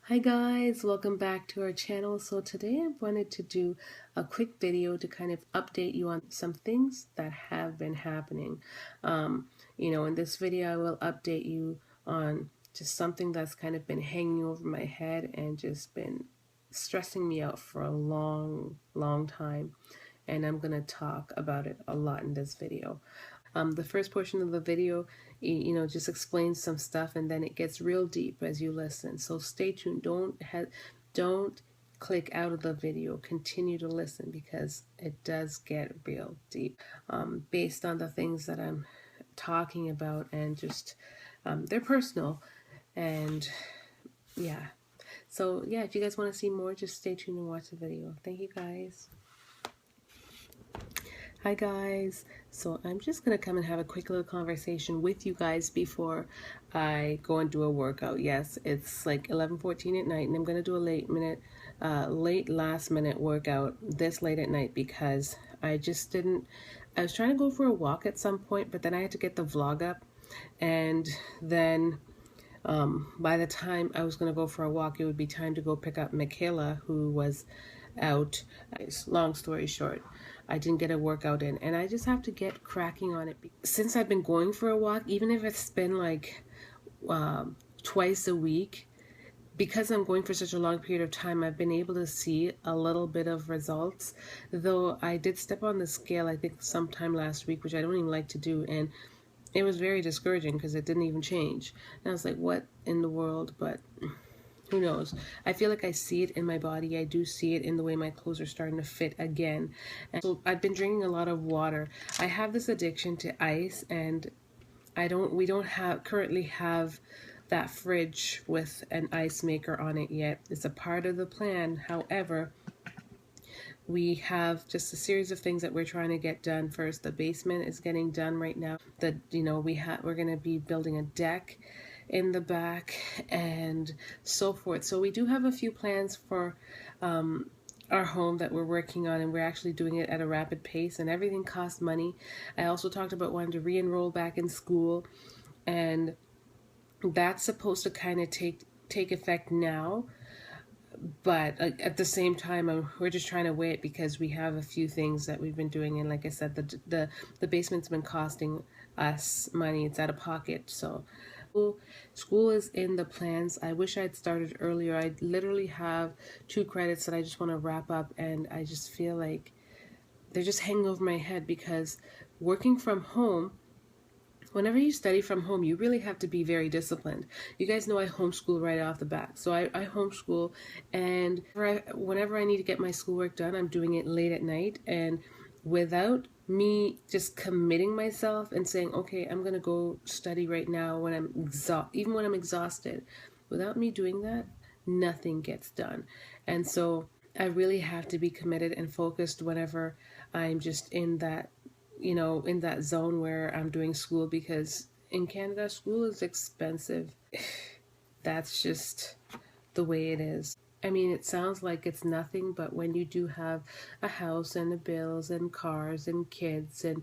Hi guys, welcome back to our channel. So today I wanted to do a quick video to kind of update you on some things that have been happening. In this video I will update you on just something that's kind of been hanging over my head and just been stressing me out for a long time. And I'm going to talk about it a lot in this video. The first portion of the video, just explains some stuff, and then it gets real deep as you listen. So stay tuned. Don't click out of the video. Continue to listen because it does get real deep, based on the things that I'm talking about, and just they're personal, and yeah. So yeah, if you guys want to see more, just stay tuned and watch the video. Thank you guys. Hi guys, so I'm just going to come and have a quick little conversation with you guys before I go and do a workout. Yes, it's like 11:14 at night and I'm going to do a late last minute workout this late at night because I was trying to go for a walk at some point, but then I had to get the vlog up, and then by the time I was going to go for a walk, it would be time to go pick up Michaela, who was out. Long story short, I didn't get a workout in, and I just have to get cracking on it. Since I've been going for a walk, even if it's been like twice a week, because I'm going for such a long period of time, I've been able to see a little bit of results. Though I did step on the scale, I think sometime last week, which I don't even like to do, and it was very discouraging because it didn't even change. And I was like, what in the world? But who knows? I feel like I see it in my body. I do see it in the way my clothes are starting to fit again. And so I've been drinking a lot of water. I have this addiction to ice, and we don't currently have that fridge with an ice maker on it yet. It's a part of the plan. However, we have just a series of things that we're trying to get done first. The basement is getting done right now. We're going to be building a deck in the back and so forth. So we do have a few plans for our home that we're working on, and we're actually doing it at a rapid pace, and everything costs money. I also talked about wanting to re-enroll back in school, and that's supposed to kind of take effect now. But at the same time, we're just trying to weigh it because we have a few things that we've been doing, and like I said, the basement's been costing us money. It's out of pocket. So school is in the plans. I wish I'd started earlier. I literally have 2 credits that I just want to wrap up, and I just feel like they're just hanging over my head because working from home, whenever you study from home, you really have to be very disciplined. You guys know I homeschool right off the bat. So I homeschool, and whenever I need to get my schoolwork done, I'm doing it late at night. And without me just committing myself and saying, okay, I'm going to go study right now when even when I'm exhausted, without me doing that, nothing gets done. And so I really have to be committed and focused whenever I'm just in that zone where I'm doing school, because in Canada, school is expensive. That's just the way it is. I mean, it sounds like it's nothing, but when you do have a house and the bills and cars and kids and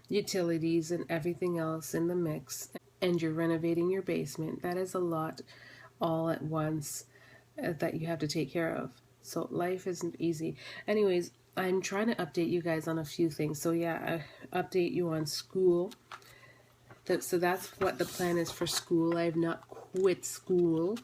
utilities and everything else in the mix, and you're renovating your basement, that is a lot all at once that you have to take care of. So life isn't easy. Anyways, I'm trying to update you guys on a few things. So yeah, I update you on school. So that's what the plan is for school. I have not quit school.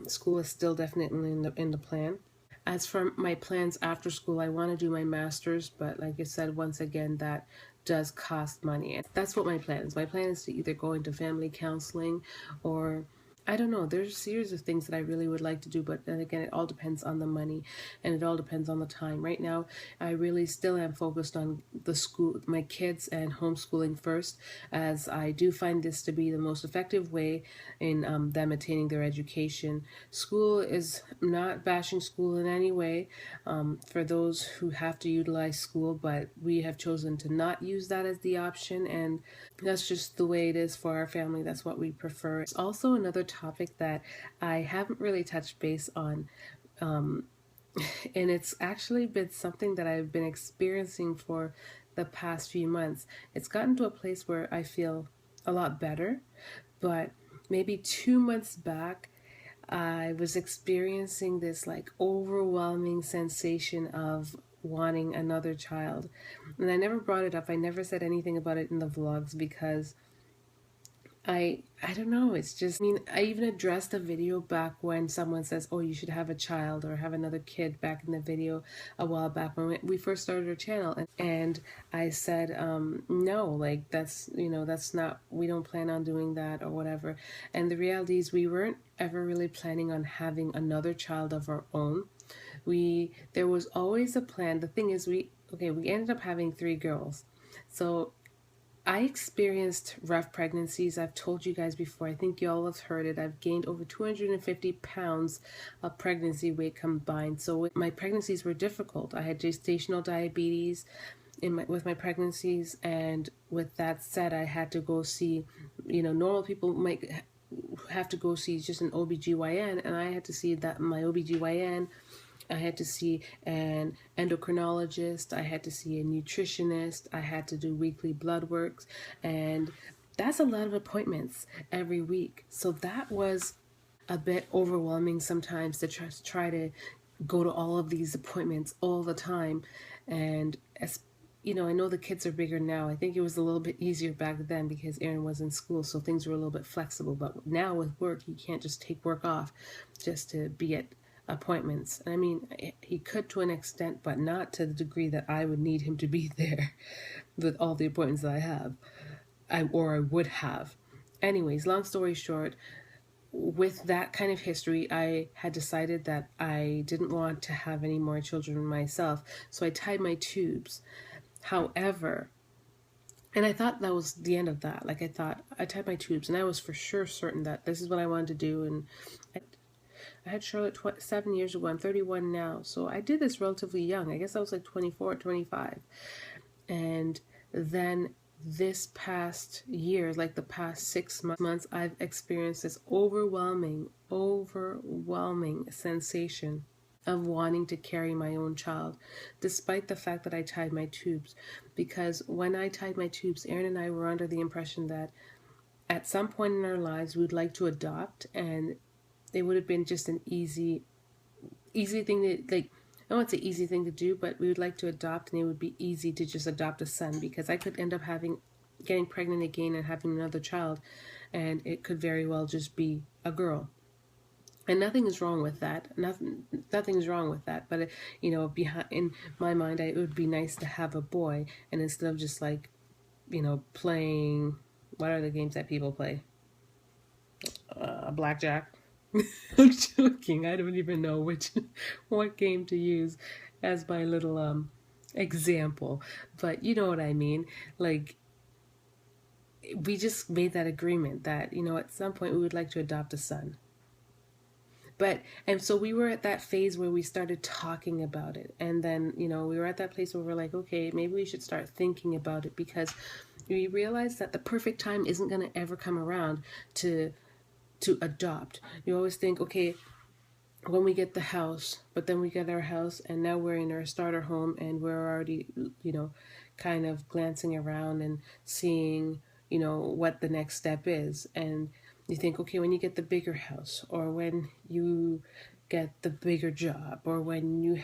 School is still definitely in the plan. As for my plans after school, I want to do my master's, but like I said, once again, that does cost money. That's what my plan is. My plan is to either go into family counseling, or I don't know. There's a series of things that I really would like to do, but then again, it all depends on the money, and it all depends on the time. Right now, I really still am focused on the school, my kids, and homeschooling first, as I do find this to be the most effective way in them attaining their education. School is not bashing school in any way for those who have to utilize school, but we have chosen to not use that as the option, and that's just the way it is for our family. That's what we prefer. It's also another topic that I haven't really touched base on, and it's actually been something that I've been experiencing for the past few months. It's gotten to a place where I feel a lot better, but maybe 2 months back, I was experiencing this like overwhelming sensation of wanting another child. And I never brought it up. I never said anything about it in the vlogs because I don't know, it's just, I mean, I even addressed a video back when someone says, oh, you should have a child or have another kid, back in the video a while back when we first started our channel. And I said, no, like that's, that's not, we don't plan on doing that or whatever. And the reality is we weren't ever really planning on having another child of our own. There was always a plan. The thing is, we ended up having 3 girls. So I experienced rough pregnancies. I've told you guys before. I think y'all have heard it. I've gained over 250 pounds of pregnancy weight combined. So my pregnancies were difficult. I had gestational diabetes with my pregnancies, and with that said, I had to go see, normal people might have to go see just an OBGYN, and I had to see that my OBGYN. I had to see an endocrinologist, I had to see a nutritionist, I had to do weekly blood works, and that's a lot of appointments every week. So that was a bit overwhelming sometimes to try to go to all of these appointments all the time. And as I know the kids are bigger now. I think it was a little bit easier back then because Aaron was in school, so things were a little bit flexible. But now with work, you can't just take work off just to be at appointments. I mean, he could to an extent, but not to the degree that I would need him to be there with all the appointments that I have, I would have. Anyways, long story short, with that kind of history, I had decided that I didn't want to have any more children myself, so I tied my tubes. However, and I thought that was the end of that. Like, I thought I tied my tubes, and I was for sure certain that this is what I wanted to do. And I had Charlotte 7 years ago. I'm 31 now. So I did this relatively young. I guess I was like 24, 25. And then this past year, like the past 6 months, I've experienced this overwhelming sensation of wanting to carry my own child, despite the fact that I tied my tubes. Because when I tied my tubes, Aaron and I were under the impression that at some point in our lives, we'd like to adopt, and it would have been just an easy thing to, like, I don't want to say easy thing to do, but we would like to adopt, and it would be easy to just adopt a son, because I could end up getting pregnant again and having another child, and it could very well just be a girl. And nothing is wrong with that. Nothing's wrong with that. But in my mind, it would be nice to have a boy, and instead of just like, playing. What are the games that people play? Blackjack. I'm joking. I don't even know what game to use as my little example, but you know what I mean. Like, we just made that agreement that at some point we would like to adopt a son. And so we were at that phase where we started talking about it, and then we were at that place where we're like, okay, maybe we should start thinking about it, because we realized that the perfect time isn't going to ever come around to adopt. You always think, okay, when we get the house, but then we get our house, and now we're in our starter home, and we're already kind of glancing around and seeing what the next step is. And you think, okay, when you get the bigger house, or when you get the bigger job, or when you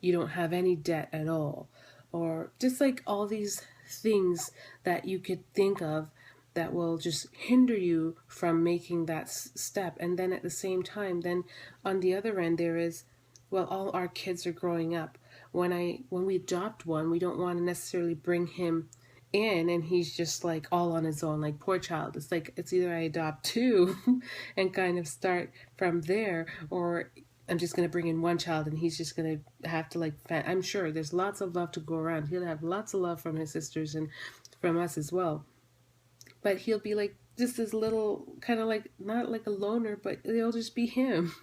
don't have any debt at all, or just like all these things that you could think of that will just hinder you from making that step. And then at the same time, then on the other end, there is, well, all our kids are growing up. When we adopt one, we don't want to necessarily bring him in and he's just like all on his own, like, poor child. It's like, it's either I adopt two and kind of start from there, or I'm just going to bring in one child and he's just going to have to, like, I'm sure there's lots of love to go around. He'll have lots of love from his sisters and from us as well. But he'll be like just this little kind of like, not like a loner, but it'll just be him.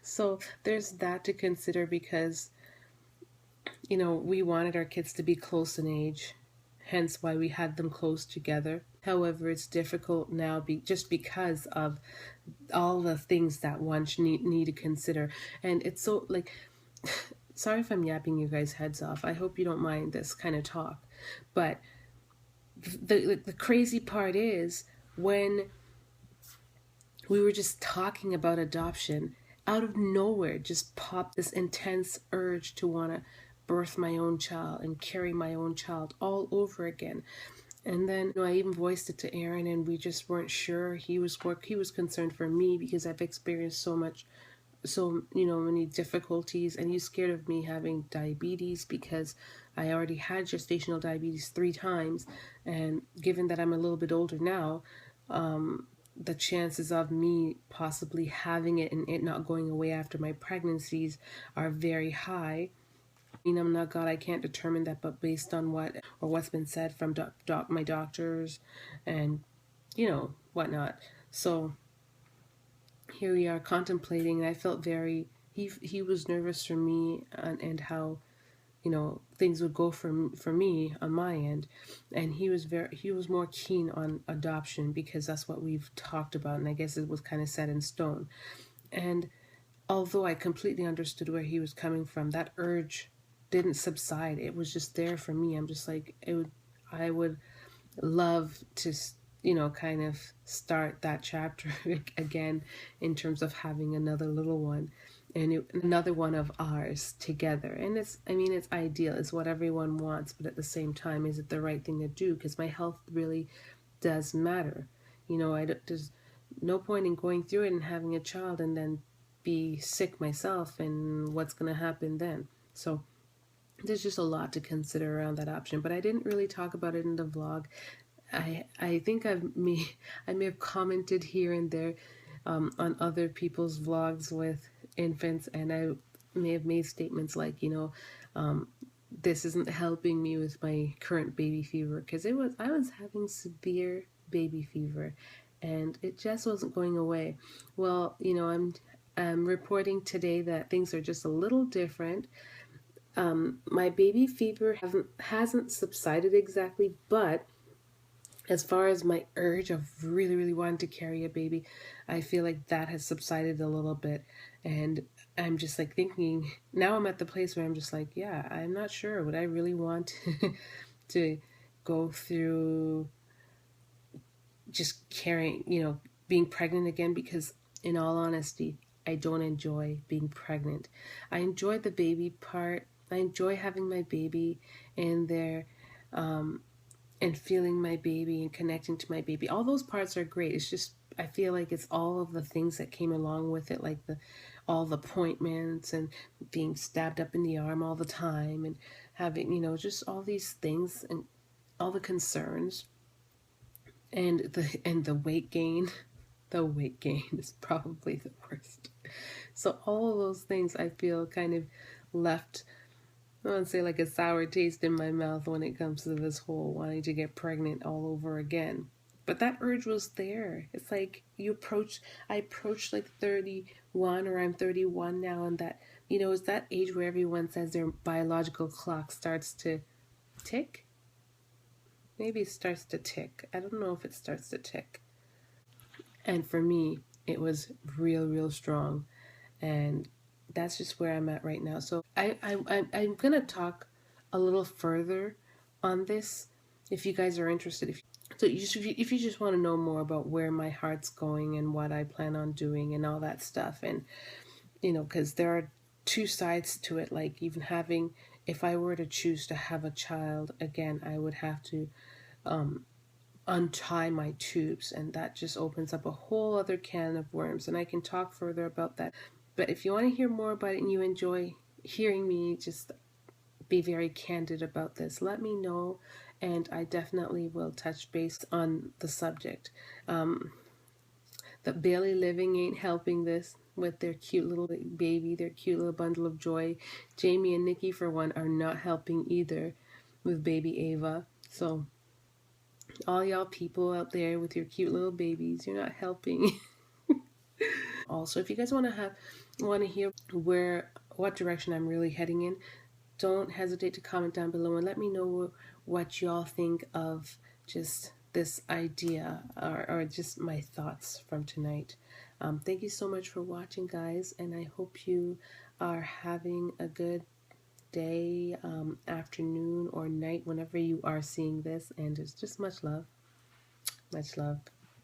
So there's that to consider, because we wanted our kids to be close in age, hence why we had them close together. However, it's difficult now just because of all the things that one need to consider. And it's so, like, sorry if I'm yapping you guys' heads off. I hope you don't mind this kind of talk. But the crazy part is, when we were just talking about adoption, out of nowhere just popped this intense urge to want to birth my own child and carry my own child all over again. And then I even voiced it to Aaron, and we just weren't sure. He was concerned for me because I've experienced so many difficulties, and he's scared of me having diabetes because I already had gestational diabetes 3 times, and given that I'm a little bit older now, the chances of me possibly having it and it not going away after my pregnancies are very high. I mean, I'm not God, I can't determine that, but based on what's been said from my doctors and whatnot. So here we are contemplating, and I felt he was nervous for me, and how things would go for me on my end, and he was more keen on adoption because that's what we've talked about, and I guess it was kind of set in stone. And although I completely understood where he was coming from, that urge didn't subside. It was just there for me. I'm just like, I would love to kind of start that chapter again in terms of having another little one, and another one of ours together. And it's ideal, it's what everyone wants, but at the same time, is it the right thing to do? Because my health really does matter. There's no point in going through it and having a child and then be sick myself, and what's going to happen then. So there's just a lot to consider around that option, but I didn't really talk about it in the vlog. I think I may have commented here and there on other people's vlogs with infants, and I may have made statements like, this isn't helping me with my current baby fever, because I was having severe baby fever, and it just wasn't going away. Well, I'm reporting today that things are just a little different. My baby fever hasn't subsided exactly, but as far as my urge of really, really wanting to carry a baby, I feel like that has subsided a little bit. And I'm just like thinking, now I'm at the place where I'm just like, yeah, I'm not sure. Would I really want to go through just carrying, being pregnant again? Because in all honesty, I don't enjoy being pregnant. I enjoy the baby part. I enjoy having my baby in there, and feeling my baby and connecting to my baby. All those parts are great. It's just, I feel like it's all of the things that came along with it, like all the appointments and being stabbed up in the arm all the time, and having, just all these things and all the concerns, and the weight gain. The weight gain is probably the worst. So all of those things I feel kind of left, I want to say, like a sour taste in my mouth when it comes to this whole wanting to get pregnant all over again. But that urge was there. It's like I approached like 31, or I'm 31 now, and that, it's that age where everyone says their biological clock starts to tick. Maybe it starts to tick. I don't know if it starts to tick. And for me, it was real strong. And that's just where I'm at right now. So I'm going to talk a little further on this if you guys are interested. If you just want to know more about where my heart's going and what I plan on doing and all that stuff. And, because there are 2 sides to it. Like, even if I were to choose to have a child again, I would have to untie my tubes, and that just opens up a whole other can of worms, and I can talk further about that. But if you want to hear more about it and you enjoy hearing me just be very candid about this, let me know, and I definitely will touch base on the subject. The Bailey Living ain't helping this with their cute little baby, their cute little bundle of joy. Jamie and Nikki, for one, are not helping either with baby Ava. So all y'all people out there with your cute little babies, you're not helping. Also, if you guys want to hear what direction I'm really heading in, don't hesitate to comment down below and let me know what y'all think of just this idea, or just my thoughts from tonight. Thank you so much for watching, guys, and I hope you are having a good day, afternoon, or night whenever you are seeing this, and it's just much love. Much love.